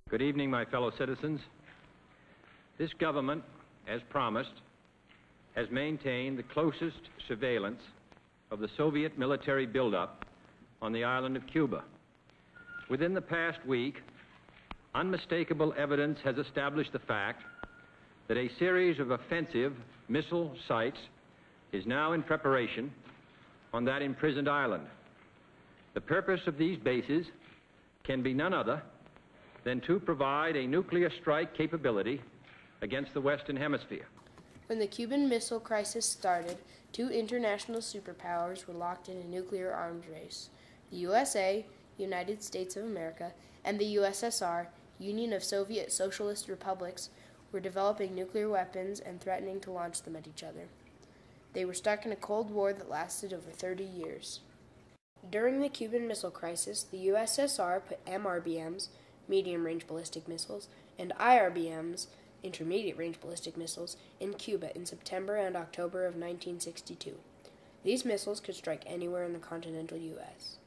Good evening, my fellow citizens. This government, as promised, has maintained the closest surveillance of the Soviet military buildup on the island of Cuba. Within the past week, unmistakable evidence has established the fact that a series of offensive missile sites is now in preparation on that imprisoned island. The purpose of these bases can be none other than to provide a nuclear strike capability against the Western Hemisphere. When the Cuban Missile Crisis started, two international superpowers were locked in a nuclear arms race. The USA, United States of America, and the USSR, Union of Soviet Socialist Republics, were developing nuclear weapons and threatening to launch them at each other. They were stuck in a Cold War that lasted over 30 years. During the Cuban Missile Crisis, the USSR put MRBMs, medium-range ballistic missiles, and IRBMs, intermediate-range ballistic missiles, in Cuba in September and October of 1962. These missiles could strike anywhere in the continental U.S.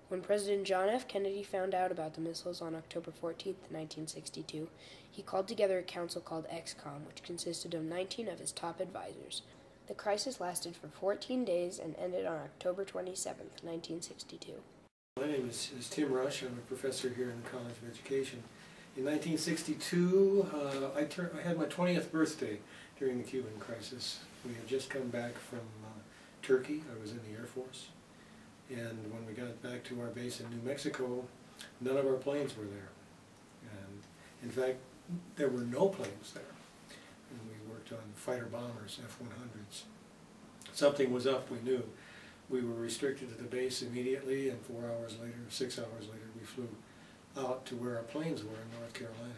When President John F. Kennedy found out about the missiles on October 14, 1962, he called together a council called XCOM, which consisted of 19 of his top advisors. The crisis lasted for 14 days and ended on October 27, 1962. My name is Tim Rush. I'm a professor here in the College of Education. In 1962, I had my 20th birthday during the Cuban crisis. We had just come back from Turkey. I was in the Air Force. And when we got back to our base in New Mexico, none of our planes were there. And in fact, there were no planes there. And we worked on fighter bombers, F-100s. Something was up, we knew. We were restricted to the base immediately, and 4 hours later, 6 hours later, we flew out to where our planes were in North Carolina.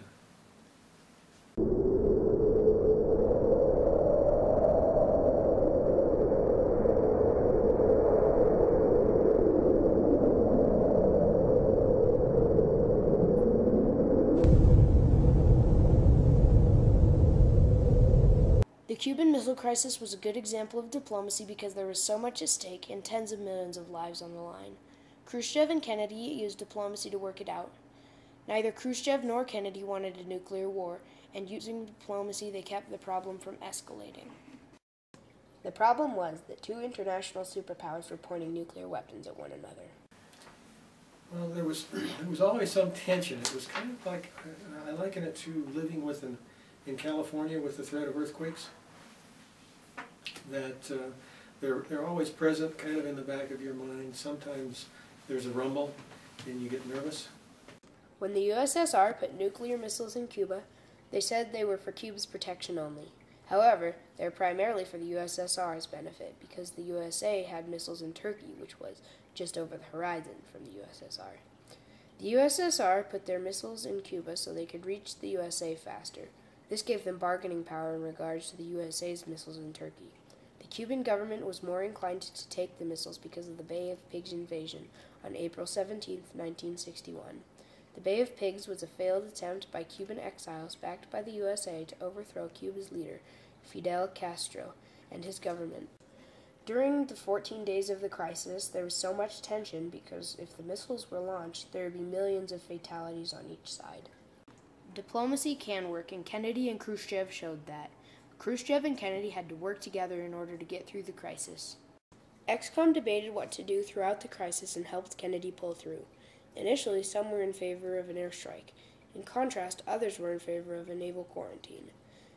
The Cuban Missile Crisis was a good example of diplomacy because there was so much at stake and tens of millions of lives on the line. Khrushchev and Kennedy used diplomacy to work it out. Neither Khrushchev nor Kennedy wanted a nuclear war, and using diplomacy they kept the problem from escalating. The problem was that two international superpowers were pointing nuclear weapons at one another. Well, there was always some tension. It was kind of like, I liken it to living in California with the threat of earthquakes. That they're always present, kind of in the back of your mind. Sometimes there's a rumble and you get nervous. When the USSR put nuclear missiles in Cuba, they said they were for Cuba's protection only. However, they were primarily for the USSR's benefit because the USA had missiles in Turkey, which was just over the horizon from the USSR. The USSR put their missiles in Cuba so they could reach the USA faster. This gave them bargaining power in regards to the USA's missiles in Turkey. The Cuban government was more inclined to take the missiles because of the Bay of Pigs invasion on April 17, 1961. The Bay of Pigs was a failed attempt by Cuban exiles backed by the USA to overthrow Cuba's leader, Fidel Castro, and his government. During the 14 days of the crisis, there was so much tension because if the missiles were launched, there would be millions of fatalities on each side. Diplomacy can work, and Kennedy and Khrushchev showed that. Khrushchev and Kennedy had to work together in order to get through the crisis. XCOM debated what to do throughout the crisis and helped Kennedy pull through. Initially, some were in favor of an airstrike. In contrast, others were in favor of a naval quarantine.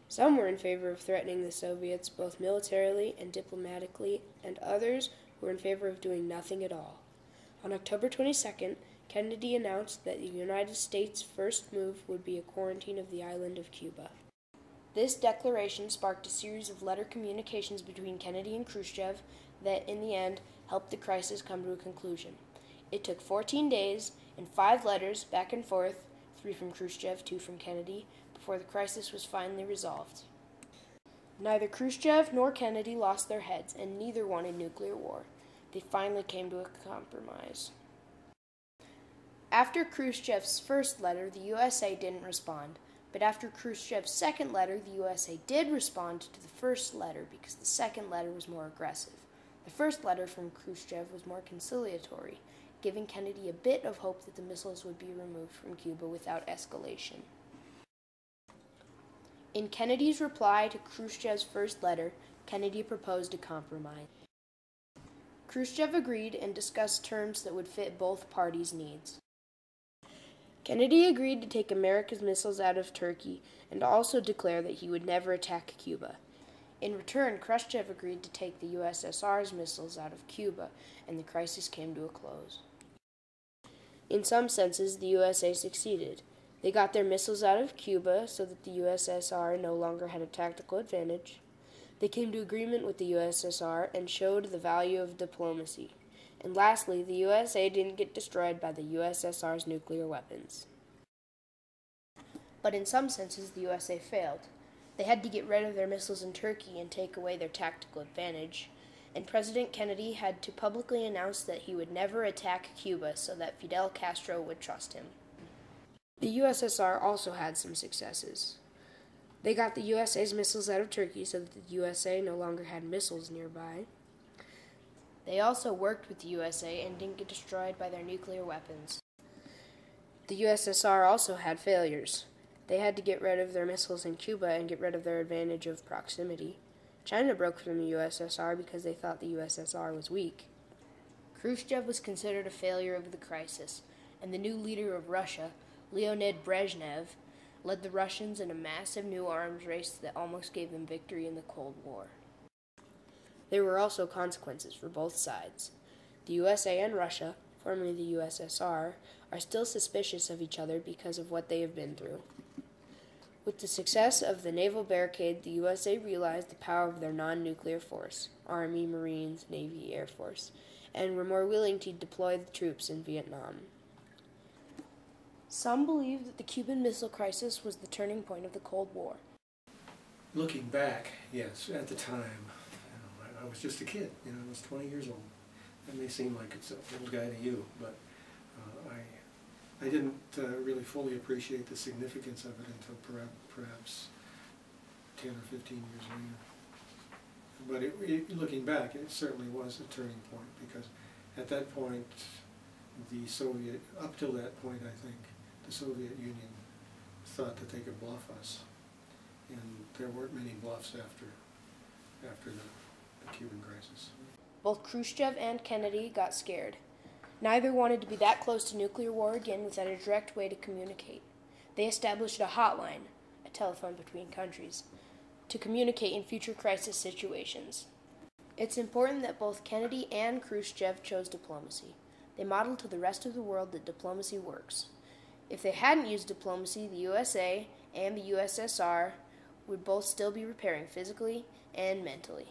Some were in favor of threatening the Soviets both militarily and diplomatically, and others were in favor of doing nothing at all. On October 22nd, Kennedy announced that the United States' first move would be a quarantine of the island of Cuba. This declaration sparked a series of letter communications between Kennedy and Khrushchev that, in the end, helped the crisis come to a conclusion. It took 14 days and 5 letters back and forth, 3 from Khrushchev, 2 from Kennedy, before the crisis was finally resolved. Neither Khrushchev nor Kennedy lost their heads, and neither wanted nuclear war. They finally came to a compromise. After Khrushchev's first letter, the USA didn't respond. But after Khrushchev's second letter, the USA did respond to the first letter because the second letter was more aggressive. The first letter from Khrushchev was more conciliatory. giving Kennedy a bit of hope that the missiles would be removed from Cuba without escalation. In Kennedy's reply to Khrushchev's first letter, Kennedy proposed a compromise. Khrushchev agreed and discussed terms that would fit both parties' needs. Kennedy agreed to take America's missiles out of Turkey and also declare that he would never attack Cuba. In return, Khrushchev agreed to take the USSR's missiles out of Cuba, and the crisis came to a close. In some senses, the USA succeeded. They got their missiles out of Cuba so that the USSR no longer had a tactical advantage. They came to agreement with the USSR and showed the value of diplomacy. And lastly, the USA didn't get destroyed by the USSR's nuclear weapons. But in some senses, the USA failed. They had to get rid of their missiles in Turkey and take away their tactical advantage, and President Kennedy had to publicly announce that he would never attack Cuba so that Fidel Castro would trust him. The USSR also had some successes. They got the USA's missiles out of Turkey so that the USA no longer had missiles nearby. They also worked with the USA and didn't get destroyed by their nuclear weapons. The USSR also had failures. They had to get rid of their missiles in Cuba and get rid of their advantage of proximity. China broke from the USSR because they thought the USSR was weak. Khrushchev was considered a failure of the crisis, and the new leader of Russia, Leonid Brezhnev, led the Russians in a massive new arms race that almost gave them victory in the Cold War. There were also consequences for both sides. The USA and Russia, formerly the USSR, are still suspicious of each other because of what they have been through. With the success of the naval barricade, the USA realized the power of their non-nuclear force, Army, Marines, Navy, Air Force, and were more willing to deploy the troops in Vietnam. Some believe that the Cuban Missile Crisis was the turning point of the Cold War. Looking back, yes, at the time, I was just a kid, I was 20 years old. That may seem like it's an old guy to you, but I didn't really fully appreciate the significance of it until perhaps 10 or 15 years later. But looking back, it certainly was a turning point, because at that point, up till that point, I think, the Soviet Union thought that they could bluff us. And there weren't many bluffs after the Cuban crisis. Both Khrushchev and Kennedy got scared. Neither wanted to be that close to nuclear war again without a direct way to communicate. They established a hotline, a telephone between countries, to communicate in future crisis situations. It's important that both Kennedy and Khrushchev chose diplomacy. They modeled to the rest of the world that diplomacy works. If they hadn't used diplomacy, the USA and the USSR would both still be repairing physically and mentally.